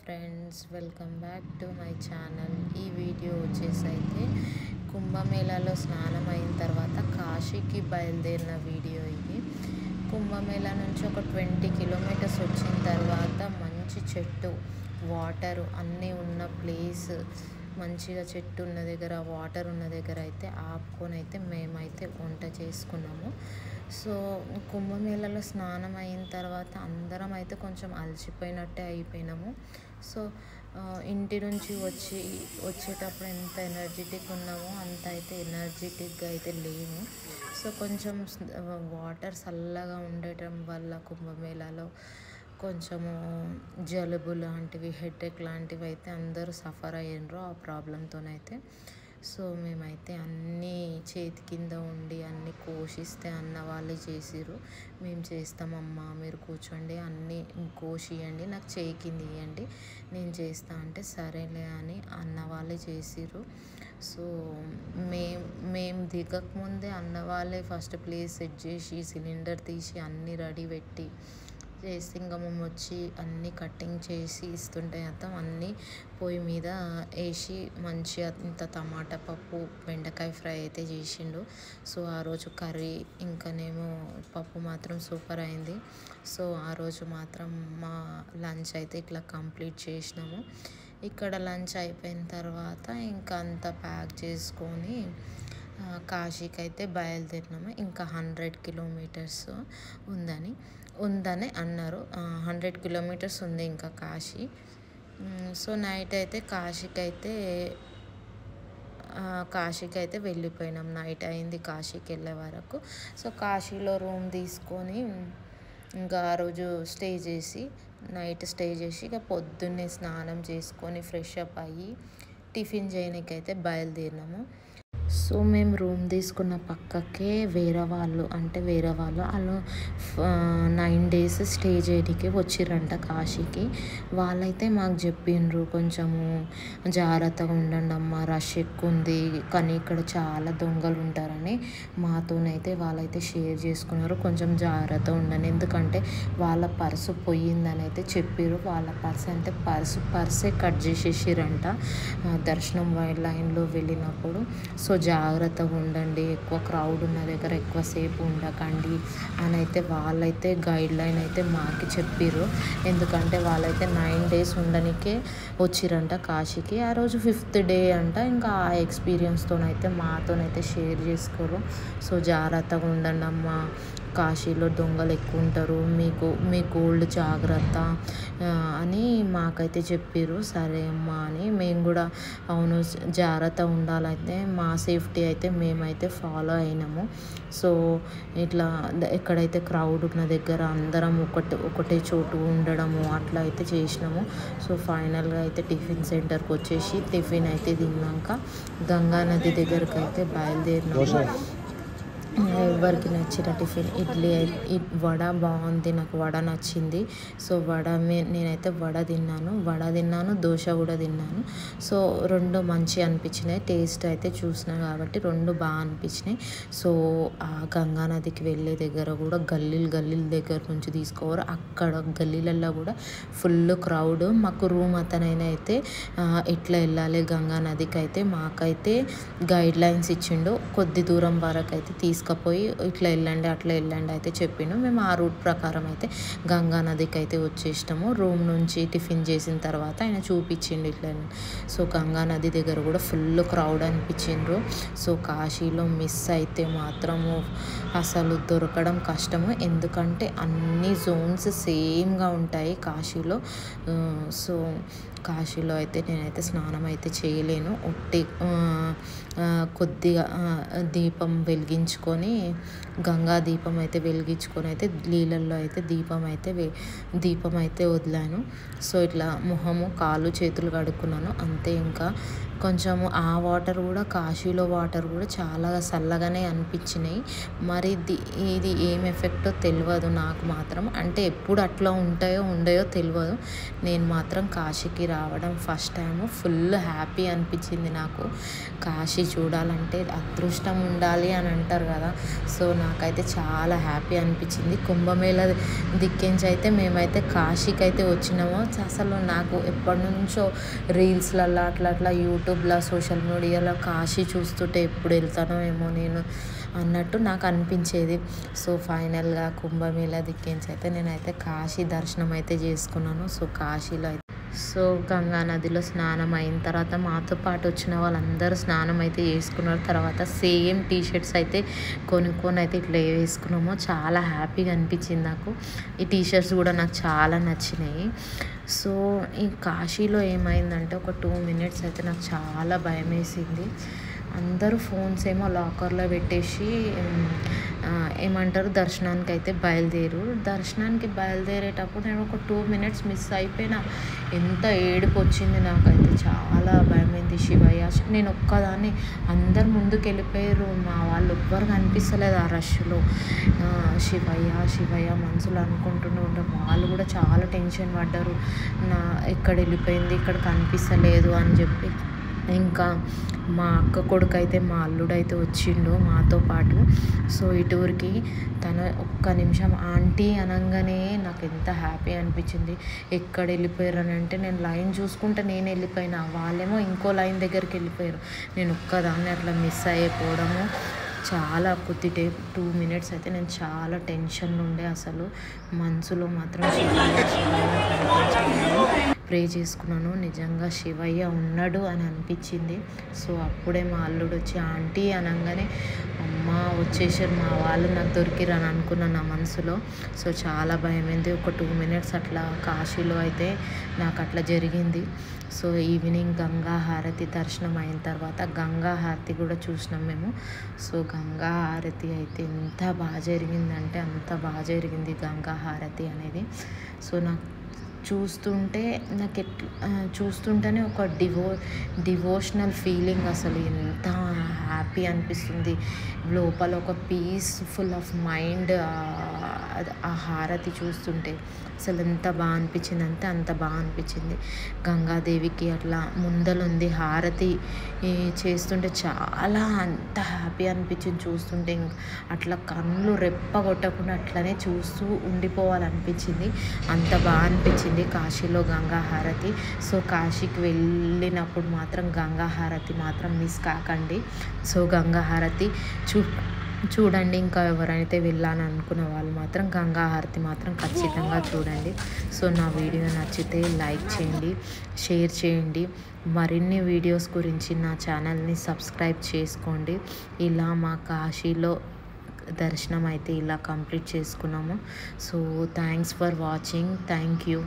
Friends, welcome back to my channel. ఈ video వచ్చేసి అయితే కుంభమేళాలో స్నానం అయిన తర్వాత కాశీకి బయలుదేరిన వీడియో ఇది. కుంభమేళా నుంచి ఒక 20 కిలోమీటర్స్ వచ్చిన తర్వాత మంచి చెట్టు, వాటరు అన్నీ ఉన్న ప్లేస్, మంచిగా చెట్టు ఉన్న దగ్గర, వాటర్ ఉన్న దగ్గర అయితే ఆపుకొని అయితే మేమైతే వంట చేసుకున్నాము. సో కుంభమేళాలో స్నానం అయిన తర్వాత అందరం అయితే కొంచెం అలసిపోయినట్టే అయిపోయినాము. సో ఇంటి నుంచి వచ్చేటప్పుడు ఎంత ఎనర్జెటిక్ ఉన్నామో అంత అయితే ఎనర్జెటిక్గా అయితే లేము. సో కొంచెం వాటర్ చల్లగా ఉండటం వల్ల కుంభమేళాలో కొంచెము జలుబు లాంటివి, హెడేక్ లాంటివి అయితే అందరూ సఫర్ అయ్యారు ఆ ప్రాబ్లంతోనైతే. సో మేమైతే అన్నీ చేతి కింద ఉండి అన్నీ కోసిస్తే అన్న వాళ్ళే చేసిర్రు. మేము చేస్తామమ్మా, మీరు కూర్చోండి, అన్నీ కోసియండి, నాకు చేయి కింద ఇవ్వండి, నేను చేస్తా అంటే సరేలే అని అన్న వాళ్ళే చేసిర్రు. సో మేము దిగకముందే అన్న వాళ్ళే ఫస్ట్ ప్లేస్ సెట్ చేసి, సిలిండర్ తీసి అన్నీ రెడీ పెట్టి చేసి, ఇంకా మేము వచ్చి అన్నీ కటింగ్ చేసి ఇస్తుంటే మొత్తం అన్నీ పొయ్యి మీద వేసి మంచిగా ఇంత టమాటా పప్పు, బెండకాయ ఫ్రై అయితే చేసిండు. సో ఆ రోజు కర్రీ ఇంకానేమో పప్పు మాత్రం సూపర్ అయింది. సో ఆ రోజు మాత్రం మా లంచ్ అయితే ఇట్లా కంప్లీట్ చేసినాము. ఇక్కడ లంచ్ అయిపోయిన తర్వాత ఇంకా అంతా ప్యాక్ చేసుకొని కాశీకి అయితే బయలుదేరినాము. ఇంకా 100 కిలోమీటర్స్ ఉందని అన్నారు. 100 కిలోమీటర్స్ ఉంది ఇంకా కాశీ. సో నైట్ అయితే కాశీకి అయితే వెళ్ళిపోయినాం. నైట్ అయింది కాశీకి వెళ్ళే వరకు. సో కాశీలో రూమ్ తీసుకొని ఇంకా ఆ రోజు నైట్ స్టే చేసి ఇక పొద్దున్నే స్నానం చేసుకొని ఫ్రెష్ అప్ అయ్యి టిఫిన్ చేయడానికి అయితే బయలుదేరినాము. సో మేము రూమ్ తీసుకున్న పక్కకే వేరే వాళ్ళు వాళ్ళు 9 days స్టే చేయడానికి వచ్చిర్రంట కాశీకి. వాళ్ళైతే మాకు చెప్పిండ్రు, కొంచెము జాగ్రత్తగా ఉండండి అమ్మ, రష్ ఎక్కువ ఉంది, కానీ ఇక్కడ చాలా దొంగలు ఉంటారని మాతోనైతే వాళ్ళైతే షేర్ చేసుకున్నారు. కొంచెం జాగ్రత్తగా ఉండండి, ఎందుకంటే వాళ్ళ పర్సు పోయిందని అయితే చెప్పారు. వాళ్ళ పర్సే కట్ చేసేసిరంట దర్శనం లైన్లో వెళ్ళినప్పుడు. సో జాగ్రత్తగా ఉండండి, ఎక్కువ క్రౌడ్ ఉన్న దగ్గర ఎక్కువసేపు ఉండకండి అని అయితే వాళ్ళైతే గైడ్ లైన్ అయితే మాకు చెప్పారు. ఎందుకంటే వాళ్ళైతే 9 days ఉండనికే వచ్చిరంట కాశీకి. ఆ రోజు 5th day అంట. ఇంకా ఆ ఎక్స్పీరియన్స్తోనైతే మాతోనైతే షేర్ చేసుకోరు. సో జాగ్రత్తగా ఉండండి అమ్మ, కాశీలో దొంగలు ఎక్కువ ఉంటారు, మీ గోల్డ్ జాగ్రత్త అని మాకైతే చెప్పారు. సరే అమ్మా అని మేము కూడా అవును జాగ్రత్త ఉండాలైతే మా సేఫ్టీ అయితే మేమైతే ఫాలో అయినాము. సో ఇట్లా ఎక్కడైతే క్రౌడ్ ఉన్న దగ్గర అందరం ఒకటే చోటు ఉండడము అట్లా అయితే చేసినాము. సో ఫైనల్గా అయితే టిఫిన్ సెంటర్కి వచ్చేసి టిఫిన్ అయితే తిన్నాక గంగా నది దగ్గరకు అయితే బయలుదేరినాము. ఎవరికి నచ్చిన టిఫిన్ వడ బాగుంది, నాకు వడ నచ్చింది. సో నేనైతే వడ తిన్నాను, దోశ కూడా తిన్నాను. సో 2 మంచి అనిపించినాయి. టేస్ట్ అయితే చూసినా కాబట్టి 2 బాగా అనిపించినాయి. సో ఆ గంగా నదికి వెళ్ళే దగ్గర కూడా గల్లీల దగ్గర నుంచి తీసుకోవాలి. అక్కడ గల్లీలలో కూడా ఫుల్ క్రౌడ్. మాకు రూమ్ అతనైనా అయితే ఎట్లా వెళ్ళాలి గంగా నదికి అయితే మాకైతే గైడ్ లైన్స్ ఇచ్చిండు. కొద్ది దూరం వరకు అయితే తీసుకుపోయి ఇట్లా వెళ్ళండి అట్లా వెళ్ళండి అయితే చెప్పిండు. మేము ఆ రూట్ ప్రకారం అయితే గంగా నదికి అయితే వచ్చేసినాము. రూమ్ నుంచి టిఫిన్ చేసిన తర్వాత ఆయన చూపించిండు ఇట్లా. సో గంగా నది దగ్గర కూడా ఫుల్ క్రౌడ్ అనిపించిండ్రు. సో కాశీలో మిస్ అయితే మాత్రము అసలు దొరకడం కష్టము, ఎందుకంటే అన్ని జోన్స్ సేమ్గా ఉంటాయి కాశీలో. సో కాశీలో అయితే నేనైతే స్నానం అయితే చేయలేను. కొద్దిగా దీపం వెలిగించుకొని, గంగా దీపం అయితే వెలిగించుకొని అయితే నీళ్ళల్లో అయితే దీపం అయితే వదిలాను. సో ఇట్లా మొహము, కాళ్ళు, చేతులు కడుక్కున్నాను అంతే. ఇంకా కొంచెము ఆ వాటర్ కూడా, కాశీలో వాటర్ కూడా చాలా చల్లగానే అనిపించినాయి. మరి ఇది ఏం ఎఫెక్టో తెలియదు నాకు మాత్రం. అంటే ఎప్పుడు అట్లా ఉండయో తెలియదు. నేను మాత్రం కాశీకి రావడం ఫస్ట్ టైం. ఫుల్ హ్యాపీ అనిపించింది నాకు. కాశీ చూడాలంటే అదృష్టం ఉండాలి అని అంటారు కదా, కదా. సో నాకైతే చాలా హ్యాపీ అనిపించింది. కుంభమేళ దిక్కించి అయితే మేమైతే కాశీకి అయితే వచ్చినాము. అసలు నాకు ఎప్పటి నుంచో రీల్స్లలో అట్లా అట్లా యూట్యూబ్లో సోషల్ మీడియాలో కాశీ చూస్తుంటే ఎప్పుడు వెళ్తానో ఏమో నేను అన్నట్టు నాకు అనిపించేది. సో ఫైనల్గా కుంభమేళ దిక్కించి అయితే నేనైతే కాశీ దర్శనం అయితే చేసుకున్నాను. సో కాశీలో సో గంగా నదిలో స్నానం అయిన తర్వాత మాతో పాటు వచ్చిన వాళ్ళందరూ స్నానం అయితే చేసుకున్నారు. తర్వాత సేమ్ టీషర్ట్స్ అయితే కొనుక్కొని అయితే ఇట్లా వేసుకున్నాము. చాలా హ్యాపీగా అనిపించింది నాకు. ఈ టీషర్ట్స్ కూడా నాకు చాలా నచ్చినాయి. సో ఈ కాశీలో ఏమైందంటే ఒక 2 మినిట్స్ అయితే నాకు చాలా భయం వేసింది. అందరూ ఫోన్స్ ఏమో లాకర్లో పెట్టేసి ఏమంటారు దర్శనానికి అయితే దర్శనానికి బయలుదేరేటప్పుడు నేను ఒక 2 మినిట్స్ మిస్ అయిపోయినా. ఎంత ఏడుపు వచ్చింది నాకైతే. చాలా భయమైంది. శివయ్య నేను ఒక్కదాన్ని, అందరు ముందుకు వెళ్ళిపోయారు. మా వాళ్ళు ఎవ్వరు కనిపిస్తలేదు ఆ రష్లో. శివయ్య శివయ్య మనసులో అనుకుంటూనే ఉంటారు. వాళ్ళు కూడా చాలా టెన్షన్ పడ్డారు. ఎక్కడ వెళ్ళిపోయింది, ఇక్కడ కనిపిస్తలేదు అని చెప్పి. ఇంకా మా అక్క కొడుకు అయితే మా అల్లుడైతే వచ్చిండు మాతో పాటు. సో ఈ టూర్కి తను ఒక్క నిమిషం ఆంటీ అనగానే నాకు ఎంత హ్యాపీ అనిపించింది. ఎక్కడ వెళ్ళిపోయారు అని అంటే నేను లైన్ చూసుకుంటే నేను వెళ్ళిపోయినా, వాళ్ళేమో ఇంకో లైన్ దగ్గరికి వెళ్ళిపోయారు. నేను ఒక్కదాన్ని అట్లా మిస్ అయిపోవడము చాలా కొద్ది 2 మినిట్స్ అయితే నేను చాలా టెన్షన్లో ఉండే. అసలు మనసులో మాత్రం ప్రే చేసుకున్నాను. నిజంగా శివయ్య ఉన్నాడు అని అనిపించింది. సో అప్పుడే మా అల్లుడు వచ్చి ఆంటీ అనగానే అమ్మ వచ్చేసారు మా వాళ్ళు, నాకు దొరికిరు అని అనుకున్నాను నా మనసులో. సో చాలా భయమైంది. ఒక 2 మినిట్స్ అట్లా కాశీలో అయితే నాకు అట్లా జరిగింది. సో ఈవినింగ్ గంగా హారతి దర్శనం అయిన తర్వాత గంగా హారతి కూడా చూసినాం మేము. సో గంగా హారతి అయితే ఎంత బాగా జరిగిందంటే అంత బాగా జరిగింది గంగా హారతి అనేది. సో నాకు చూస్తుంటేనే ఒక డివోషనల్ ఫీలింగ్. అసలు ఎంత హ్యాపీ అనిపిస్తుంది లోపల, ఒక పీస్ఫుల్ ఆఫ్ మైండ్ ఆ హారతి చూస్తుంటే. అసలు ఎంత బాగా అనిపించింది అంటే అంత బాగా అనిపించింది. గంగాదేవికి అట్లా ముందలుంది హారతి చేస్తుంటే చాలా అంత హ్యాపీ అనిపించింది చూస్తుంటే. అట్లా కళ్ళు రెప్పగొట్టకుండా అట్లనే చూస్తూ ఉండిపోవాలనిపించింది. అంత బాగా అనిపించింది కాశీలో గంగా హారతి. సో కాశీకి వెళ్ళినప్పుడు మాత్రం గంగా హారతి మాత్రం మిస్ కాకండి. సో గంగా హారతి చూడండి. ఇంకా ఎవరైతే వెళ్ళాలని అనుకున్న వాళ్ళు మాత్రం గంగా హారతి మాత్రం ఖచ్చితంగా చూడండి. సో నా వీడియో నచ్చితే లైక్ చేయండి, షేర్ చేయండి. మరిన్ని వీడియోస్ గురించి నా ఛానల్ని సబ్స్క్రైబ్ చేసుకోండి. ఇలా మా కాశీలో దర్శనం అయితే ఇలా కంప్లీట్ చేసుకున్నాము. So thanks for watching. Thank you.